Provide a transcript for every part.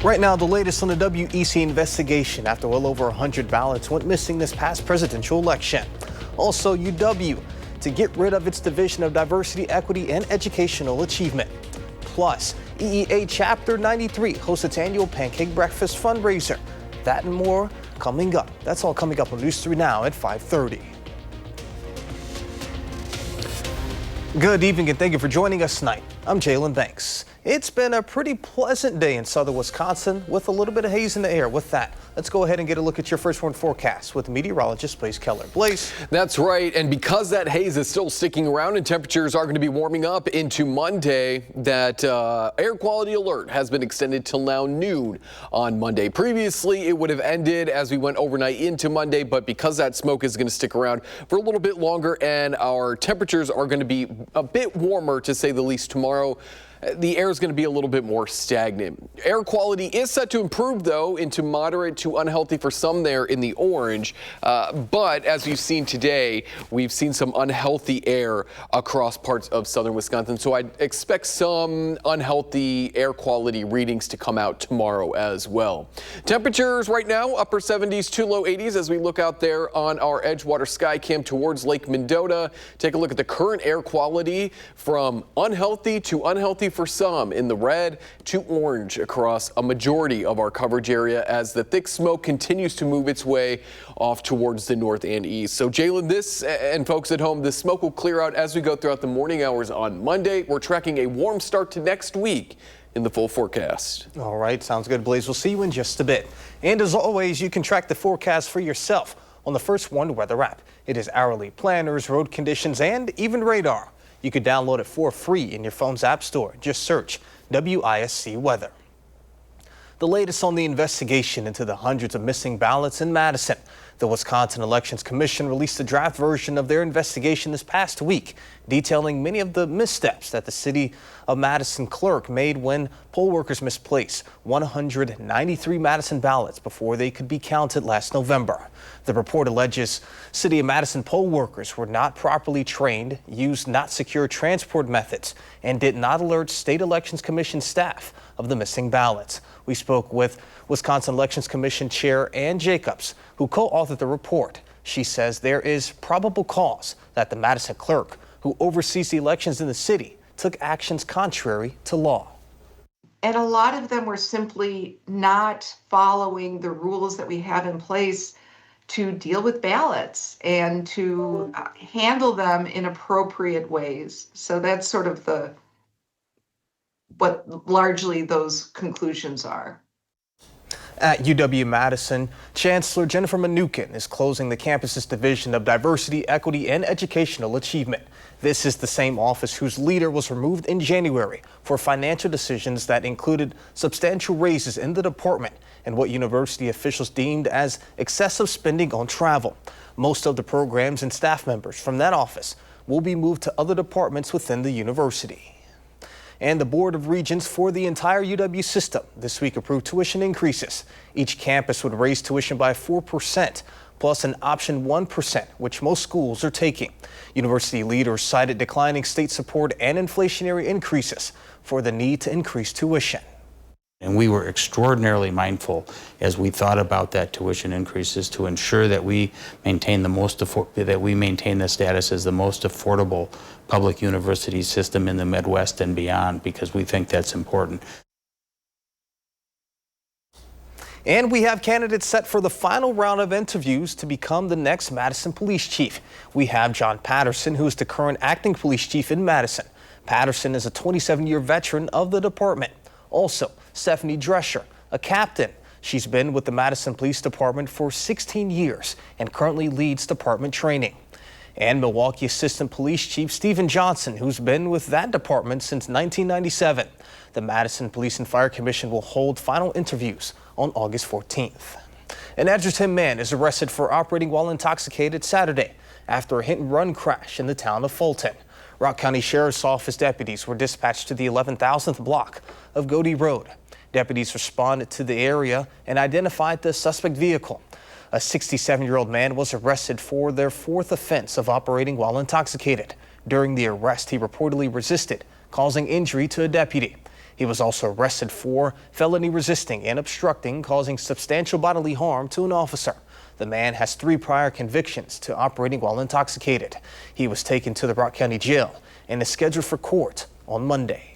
Right now, the latest on the WEC investigation after well over 100 ballots went missing this past presidential election. Also, UW to get rid of its Division of Diversity, Equity, and Educational Achievement. Plus, EEA Chapter 93 hosts its annual Pancake Breakfast fundraiser. That and more coming up. That's all coming up on News 3 Now at 5:30. Good evening and thank you for joining us tonight. I'm Jalen Banks. It's been a pretty pleasant day in southern Wisconsin with a little bit of haze in the air. With that, let's go ahead and get a look at your first warn forecast with meteorologist Blaze Keller. Blaze. That's right. And because that haze is still sticking around and temperatures are going to be warming up into Monday, that air quality alert has been extended till now noon on Monday. Previously, it would have ended as we went overnight into Monday, but because that smoke is going to stick around for a little bit longer and our temperatures are going to be a bit warmer, to say the least, tomorrow, the air is going to be a little bit more stagnant. Air quality is set to improve, though, into moderate to unhealthy for some there in the orange. But as we've seen today, we've seen some unhealthy air across parts of southern Wisconsin. So I expect some unhealthy air quality readings to come out tomorrow as well. Temperatures right now, upper 70s to low 80s as we look out there on our Edgewater sky cam towards Lake Mendota. Take a look at the current air quality from unhealthy to unhealthy for some in the red to orange across a majority of our coverage area as the thick smoke continues to move its way off towards the north and east. So Jalen, this and folks at home, this smoke will clear out as we go throughout the morning hours on Monday. We're tracking a warm start to next week in the full forecast. All right, sounds good, Blaze. We'll see you in just a bit. And as always, you can track the forecast for yourself on the First One weather app. It is hourly planners, road conditions, and even radar. You could download it for free in your phone's app store. Just search WISC Weather. The latest on the investigation into the hundreds of missing ballots in Madison. The Wisconsin Elections Commission released a draft version of their investigation this past week, detailing many of the missteps that the city of Madison clerk made when poll workers misplaced 193 Madison ballots before they could be counted last November. The report alleges city of Madison poll workers were not properly trained, used not secure transport methods, and did not alert State Elections Commission staff of the missing ballots. We spoke with Wisconsin Elections Commission Chair Ann Jacobs, who co-authored the report. She says there is probable cause that the Madison clerk, who oversees the elections in the city, took actions contrary to law. And a lot of them were simply not following the rules that we have in place to deal with ballots and to handle them in appropriate ways. So that's sort of what largely those conclusions are. At UW-Madison, Chancellor Jennifer Mnuchin is closing the campus's Division of Diversity, Equity, and Educational Achievement. This is the same office whose leader was removed in January for financial decisions that included substantial raises in the department and what university officials deemed as excessive spending on travel. Most of the programs and staff members from that office will be moved to other departments within the university. And the Board of Regents for the entire UW system this week approved tuition increases. Each campus would raise tuition by 4%, plus an option 1%, which most schools are taking. University leaders cited declining state support and inflationary increases for the need to increase tuition. And we were extraordinarily mindful as we thought about that tuition increases to ensure that we maintain the status as the most affordable public university system in the Midwest and beyond, because we think that's important. And we have candidates set for the final round of interviews to become the next Madison police chief. We have John Patterson, who is the current acting police chief in Madison. Patterson is a 27-year veteran of the department. Also, Stephanie Drescher, a captain. She's been with the Madison Police Department for 16 years and currently leads department training. And Milwaukee Assistant Police Chief Stephen Johnson, who's been with that department since 1997. The Madison Police and Fire Commission will hold final interviews on August 14th. An Edgerton man is arrested for operating while intoxicated Saturday after a hit-and-run crash in the town of Fulton. Rock County Sheriff's Office deputies were dispatched to the 11,000th block of Godey Road. Deputies responded to the area and identified the suspect vehicle. A 67-year-old man was arrested for their fourth offense of operating while intoxicated. During the arrest, he reportedly resisted, causing injury to a deputy. He was also arrested for felony resisting and obstructing, causing substantial bodily harm to an officer. The man has 3 prior convictions to operating while intoxicated. He was taken to the Rock County Jail and is scheduled for court on Monday.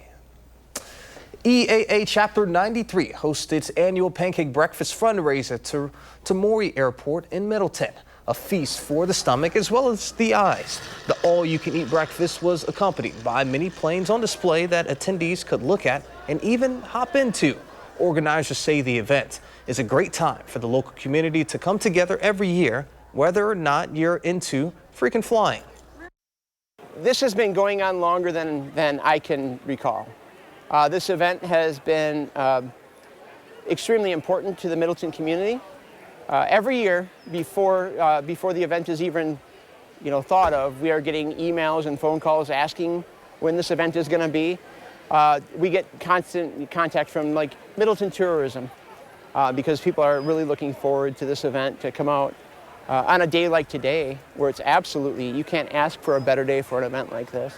EAA Chapter 93 hosted its annual pancake breakfast fundraiser to Maury Airport in Middleton. A feast for the stomach as well as the eyes. The all-you-can-eat breakfast was accompanied by many planes on display that attendees could look at and even hop into. Organizers say the event is a great time for the local community to come together every year, whether or not you're into freaking flying. This has been going on longer than I can recall. This event has been extremely important to the Middleton community. Every year, before the event is even, thought of, we are getting emails and phone calls asking when this event is going to be. We get constant contact from Middleton tourism because people are really looking forward to this event to come out on a day like today, where it's absolutely, you can't ask for a better day for an event like this.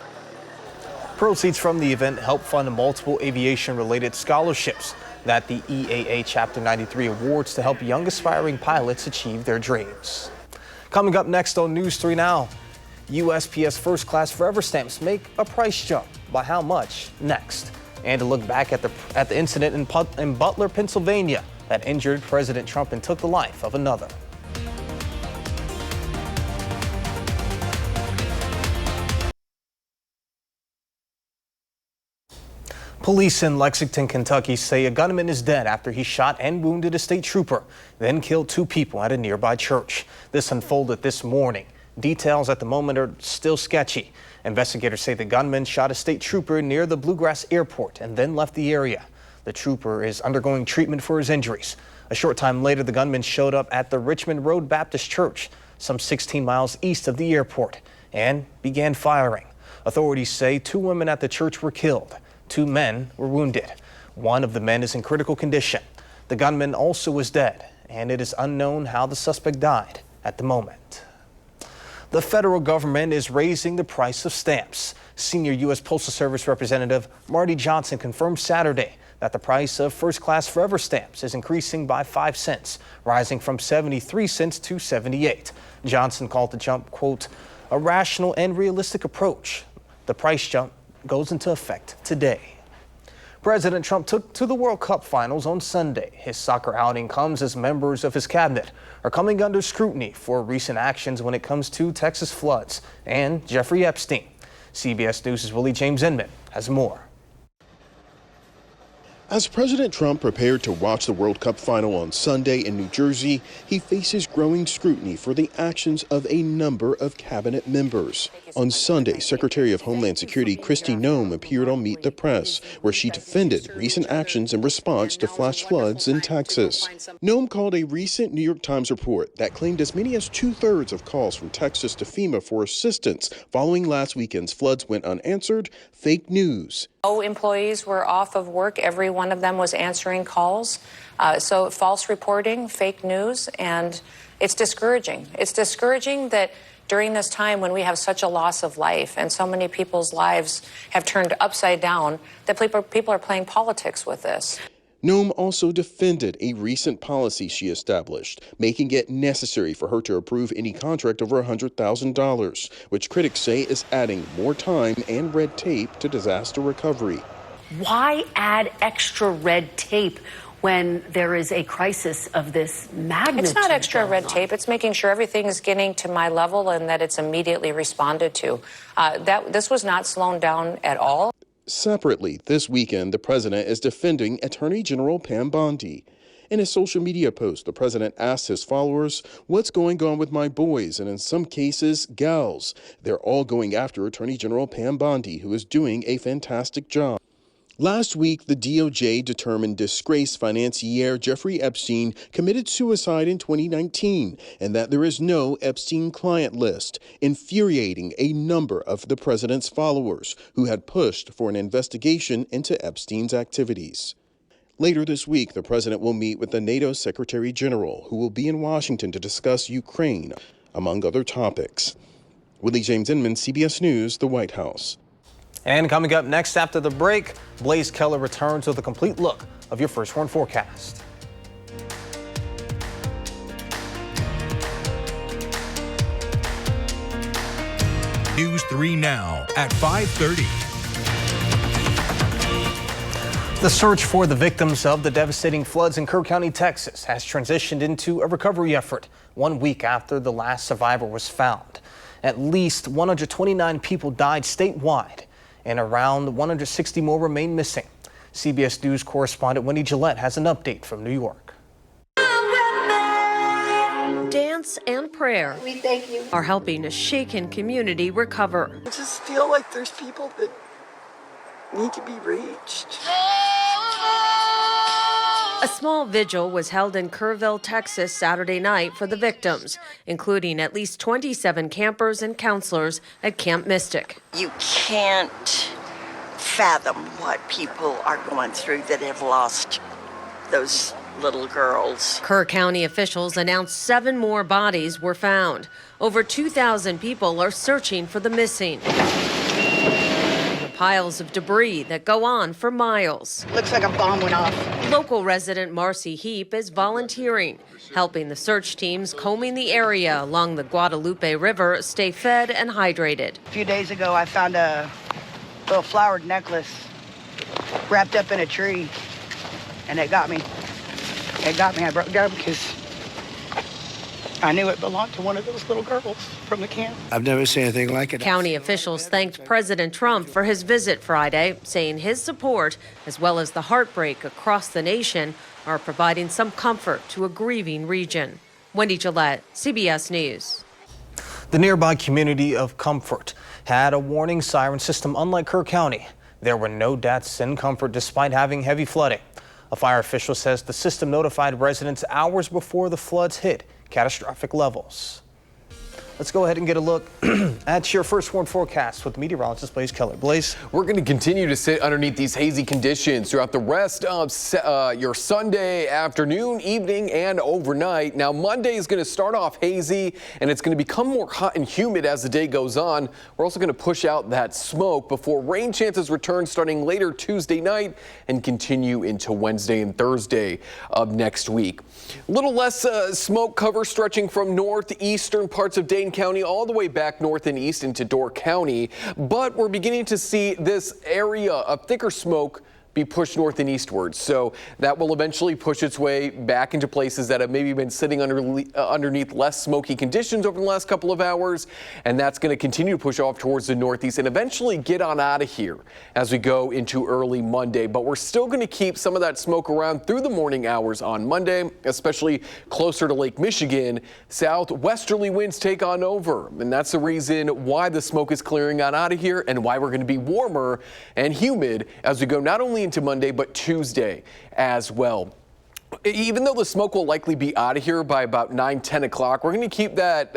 Proceeds from the event help fund multiple aviation-related scholarships that the EAA Chapter 93 awards to help young aspiring pilots achieve their dreams. Coming up next on News 3 Now, USPS First Class Forever stamps make a price jump. By how much? Next. And to look back at the incident in Butler, Pennsylvania that injured President Trump and took the life of another. Police in Lexington, Kentucky say a gunman is dead after he shot and wounded a state trooper, then killed 2 people at a nearby church. This unfolded this morning. Details at the moment are still sketchy. Investigators say the gunman shot a state trooper near the Bluegrass Airport and then left the area. The trooper is undergoing treatment for his injuries. A short time later, the gunman showed up at the Richmond Road Baptist Church, some 16 miles east of the airport, and began firing. Authorities say 2 women at the church were killed. 2 men were wounded. One of the men is in critical condition. The gunman also is dead, and it is unknown how the suspect died at the moment. The federal government is raising the price of stamps. Senior U.S. Postal Service Representative Marty Johnson confirmed Saturday that the price of first-class forever stamps is increasing by 5 cents, rising from 73 cents to 78. Johnson called the jump, quote, a rational and realistic approach. The price jump goes into effect today. President Trump took to the World Cup finals on Sunday. His soccer outing comes as members of his cabinet are coming under scrutiny for recent actions when it comes to Texas floods and Jeffrey Epstein. CBS News' Willie James Inman has more. As President Trump prepared to watch the World Cup final on Sunday in New Jersey, he faces growing scrutiny for the actions of a number of cabinet members. On Sunday, Secretary of Homeland Security Kristi Noem appeared on Meet the Press, where she defended recent actions in response to flash floods in Texas. Noem called a recent New York Times report that claimed as many as 2/3 of calls from Texas to FEMA for assistance following last weekend's floods went unanswered fake news. No employees were off of work. Every one of them was answering calls. So false reporting, fake news, and it's discouraging. It's discouraging that during this time when we have such a loss of life and so many people's lives have turned upside down, that people are playing politics with this. Noem also defended a recent policy she established, making it necessary for her to approve any contract over $100,000, which critics say is adding more time and red tape to disaster recovery. Why add extra red tape when there is a crisis of this magnitude? It's not extra red tape. It's making sure everything is getting to my level and that it's immediately responded to. This was not slowed down at all. Separately, this weekend, the president is defending Attorney General Pam Bondi. In a social media post, the president asked his followers, "What's going on with my boys?" and in some cases, gals. They're all going after Attorney General Pam Bondi, who is doing a fantastic job. Last week, the DOJ determined disgraced financier Jeffrey Epstein committed suicide in 2019 and that there is no Epstein client list, infuriating a number of the president's followers who had pushed for an investigation into Epstein's activities. Later this week, the president will meet with the NATO Secretary General, who will be in Washington to discuss Ukraine, among other topics. Willie James Inman, CBS News, the White House. And coming up next after the break, Blaze Keller returns with a complete look of your first warn forecast. News 3 now at 5:30. The search for the victims of the devastating floods in Kerr County, Texas, has transitioned into a recovery effort 1 week after the last survivor was found. At least 129 people died statewide, and around 160 more remain missing. CBS News correspondent Wendy Gillette has an update from New York. Dance and prayer We thank you. are helping a shaken community recover. I just feel like there's people that need to be reached. A small vigil was held in Kerrville, Texas, Saturday night for the victims, including at least 27 campers and counselors at Camp Mystic. You can't fathom what people are going through that have lost those little girls. Kerr County officials announced 7 more bodies were found. Over 2,000 people are searching for the missing. The piles of debris that go on for miles. Looks like a bomb went off. Local resident Marcy Heap is volunteering, helping the search teams combing the area along the Guadalupe River stay fed and hydrated. A few days ago, I found a little flowered necklace wrapped up in a tree, and it got me. It got me. I broke down because I knew it belonged to one of those little girls from the camp. I've never seen anything like it. County officials thanked President Trump for his visit Friday, saying his support, as well as the heartbreak across the nation, are providing some comfort to a grieving region. Wendy Gillette, CBS News. The nearby community of Comfort had a warning siren system unlike Kerr County. There were no deaths in Comfort despite having heavy flooding. A fire official says the system notified residents hours before the floods hit catastrophic levels. Let's go ahead and get a look at your first warn forecast with meteorologist Blaze Keller. Blaze? We're going to continue to sit underneath these hazy conditions throughout the rest of your Sunday afternoon, evening, and overnight. Now, Monday is going to start off hazy, and it's going to become more hot and humid as the day goes on. We're also going to push out that smoke before rain chances return starting later Tuesday night and continue into Wednesday and Thursday of next week. A little less smoke cover stretching from northeastern parts of Dane County all the way back north and east into Door County, but we're beginning to see this area of thicker smoke be pushed north and eastward. So that will eventually push its way back into places that have maybe been sitting underneath less smoky conditions over the last couple of hours. And that's going to continue to push off towards the northeast and eventually get on out of here as we go into early Monday. But we're still going to keep some of that smoke around through the morning hours on Monday, especially closer to Lake Michigan. Southwesterly winds take on over. And that's the reason why the smoke is clearing on out of here and why we're going to be warmer and humid as we go not only into Monday, but Tuesday as well. Even though the smoke will likely be out of here by about 9-10 o'clock, we're going to keep that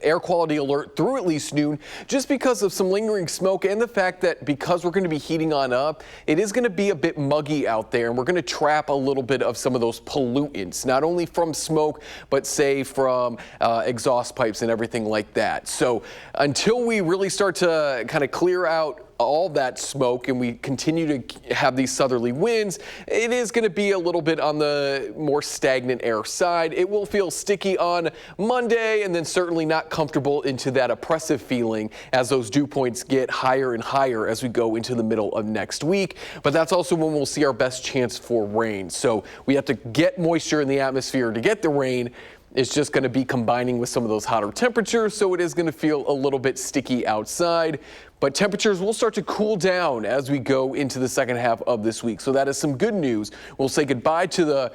air quality alert through at least noon just because of some lingering smoke and the fact that because we're going to be heating on up, it is going to be a bit muggy out there, and we're going to trap a little bit of some of those pollutants, not only from smoke, but say from exhaust pipes and everything like that. So until we really start to kind of clear out all that smoke and we continue to have these southerly winds, it is going to be a little bit on the more stagnant air side. It will feel sticky on Monday and then certainly not comfortable into that oppressive feeling as those dew points get higher and higher as we go into the middle of next week. But that's also when we'll see our best chance for rain. So we have to get moisture in the atmosphere to get the rain. It's just going to be combining with some of those hotter temperatures, so it is going to feel a little bit sticky outside. But temperatures will start to cool down as we go into the second half of this week. So that is some good news. We'll say goodbye to the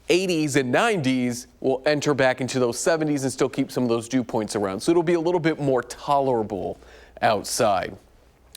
80s and 90s. We'll enter back into those 70s and still keep some of those dew points around. So it'll be a little bit more tolerable outside.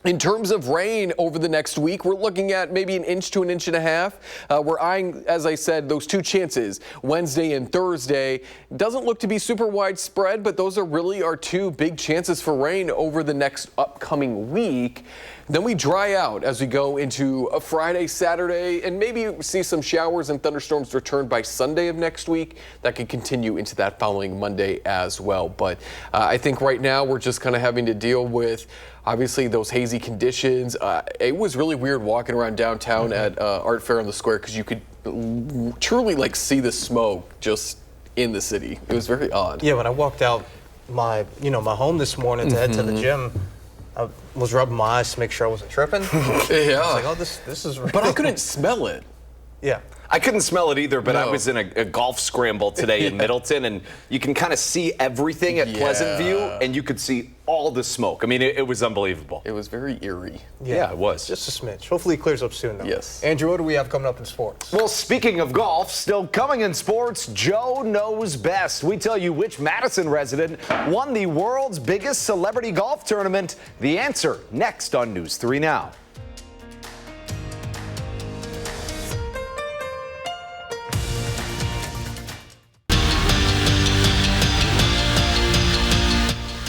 In terms of rain over the next week, we're looking at maybe 1 inch to 1.5 inches. We're eyeing, as I said, those 2 chances, Wednesday and Thursday. Doesn't look to be super widespread, but those are really our 2 big chances for rain over the next upcoming week. Then we dry out as we go into a Friday, Saturday, and maybe see some showers and thunderstorms return by Sunday of next week. That could continue into that following Monday as well. But I think right now we're just kind of having to deal with obviously those hazy conditions. It was really weird walking around downtown at Art Fair on the Square because you could truly like see the smoke just in the city. It was very odd. Yeah, when I walked out my home this morning to head to the gym, I was rubbing my eyes to make sure I wasn't tripping. Yeah. I was like, oh, this is real. But I couldn't smell it. Yeah. I couldn't smell it either, but No. I was in a golf scramble today in Middleton, and you can kind of see everything at Pleasant View, and you could see all the smoke. I mean, it was unbelievable. It was very eerie. Yeah, it was. Just a smidge. Hopefully it clears up soon, though. Yes. Andrew, what do we have coming up in sports? Well, speaking of golf, still coming in sports, Joe Knows Best. We tell you which Madison resident won the world's biggest celebrity golf tournament. The answer next on News 3 Now.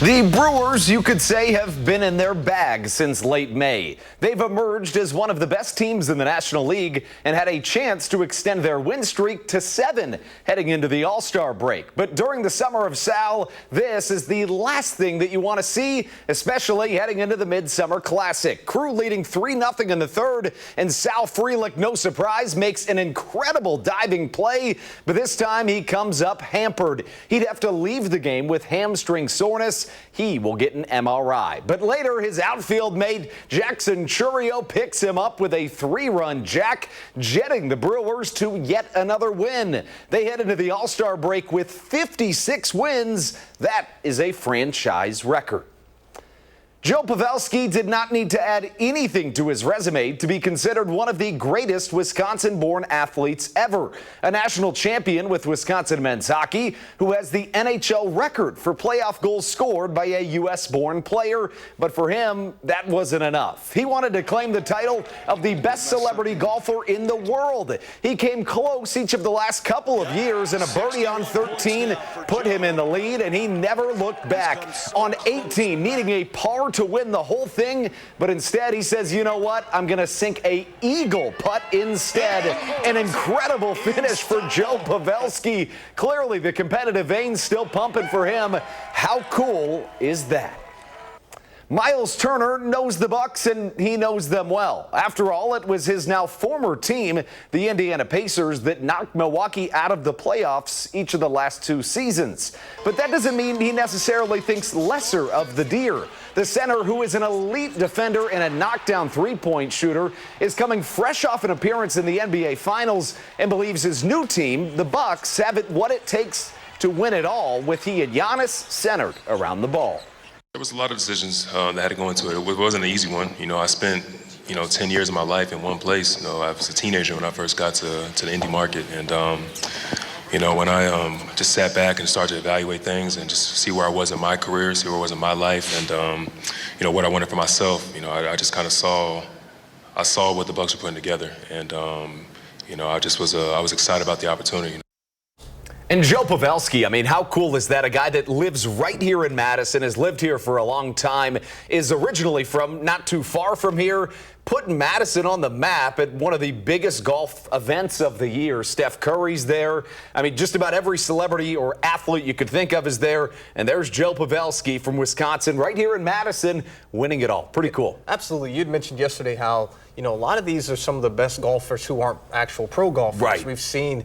The Brewers, you could say, have been in their bag since late May. They've emerged as one of the best teams in the National League and had a chance to extend their win streak to 7 heading into the All-Star break. But during the summer of Sal, this is the last thing that you want to see, especially heading into the Midsummer Classic. Crew leading 3-0 in the third, and Sal Frelick, no surprise, makes an incredible diving play, but this time he comes up hampered. He'd have to leave the game with hamstring soreness. He will get an MRI. But later, his outfield mate Jackson Chourio picks him up with a 3-run jack, jetting the Brewers to yet another win. They head into the All-Star break with 56 wins. That is a franchise record. Joe Pavelski did not need to add anything to his resume to be considered one of the greatest Wisconsin-born athletes ever. A national champion with Wisconsin men's hockey who has the NHL record for playoff goals scored by a U.S.-born player. But for him, that wasn't enough. He wanted to claim the title of the best celebrity golfer in the world. He came close each of the last couple of years, and a birdie on 13 put him in the lead, and he never looked back. On 18, needing a par to win the whole thing, but instead he says, you know what, I'm going to sink a eagle putt instead. An incredible finish for Joe Pavelski. Clearly the competitive veins still pumping for him. How cool is that? Miles Turner knows the Bucks, and he knows them well. After all, it was his now former team, the Indiana Pacers, that knocked Milwaukee out of the playoffs each of the last 2 seasons. But that doesn't mean he necessarily thinks lesser of the Deer. The center, who is an elite defender and a knockdown three-point shooter, is coming fresh off an appearance in the NBA Finals and believes his new team, the Bucks, have what it takes to win it all, with he and Giannis centered around the ball. There was a lot of decisions that had to go into it. It wasn't an easy one. I spent, 10 years of my life in one place. I was a teenager when I first got to the indie market. And, when I just sat back and started to evaluate things and just see where I was in my career, see where I was in my life, and, what I wanted for myself, I just kind of saw what the Bucks were putting together. And, I was excited about the opportunity. And Joe Pavelski, I mean, how cool is that? A guy that lives right here in Madison, has lived here for a long time, is originally from not too far from here, putting Madison on the map at one of the biggest golf events of the year. Steph Curry's there. I mean, just about every celebrity or athlete you could think of is there. And there's Joe Pavelski from Wisconsin right here in Madison, winning it all. Pretty cool. Absolutely. You'd mentioned yesterday how, a lot of these are some of the best golfers who aren't actual pro golfers. Right. We've seen,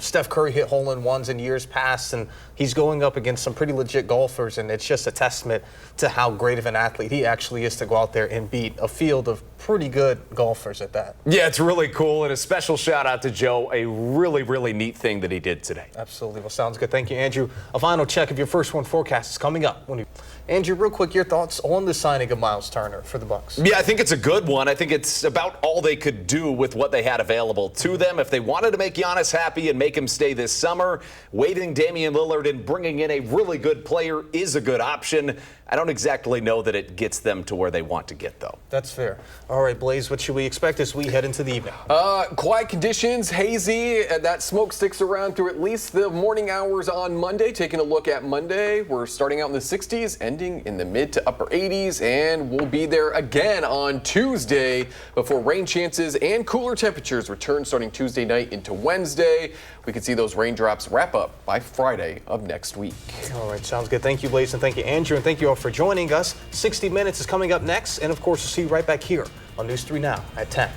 Steph Curry hit hole-in-ones in years past, and he's going up against some pretty legit golfers, and it's just a testament to how great of an athlete he actually is to go out there and beat a field of pretty good golfers at that. Yeah, it's really cool, and a special shout out to Joe. A really, really neat thing that he did today. Absolutely. Well, sounds good. Thank you, Andrew. A final check of your first one forecast is coming up. Andrew, real quick, your thoughts on the signing of Miles Turner for the Bucks? Yeah, I think it's a good one. I think it's about all they could do with what they had available to them. If they wanted to make Giannis happy and make him stay this summer, waiving Damian Lillard and bringing in a really good player is a good option. I don't exactly know that it gets them to where they want to get, though. That's fair. All right, Blaze, what should we expect as we head into the evening? Quiet conditions, hazy. That smoke sticks around through at least the morning hours on Monday. Taking a look at Monday, we're starting out in the 60s and ending in the mid to upper 80s, and we'll be there again on Tuesday before rain chances and cooler temperatures return starting Tuesday night into Wednesday. We could see those raindrops wrap up by Friday of next week. All right, sounds good. Thank you, Blaze, and thank you, Andrew, and thank you all for joining us. 60 Minutes is coming up next, and of course, we'll see you right back here on News 3 Now at 10.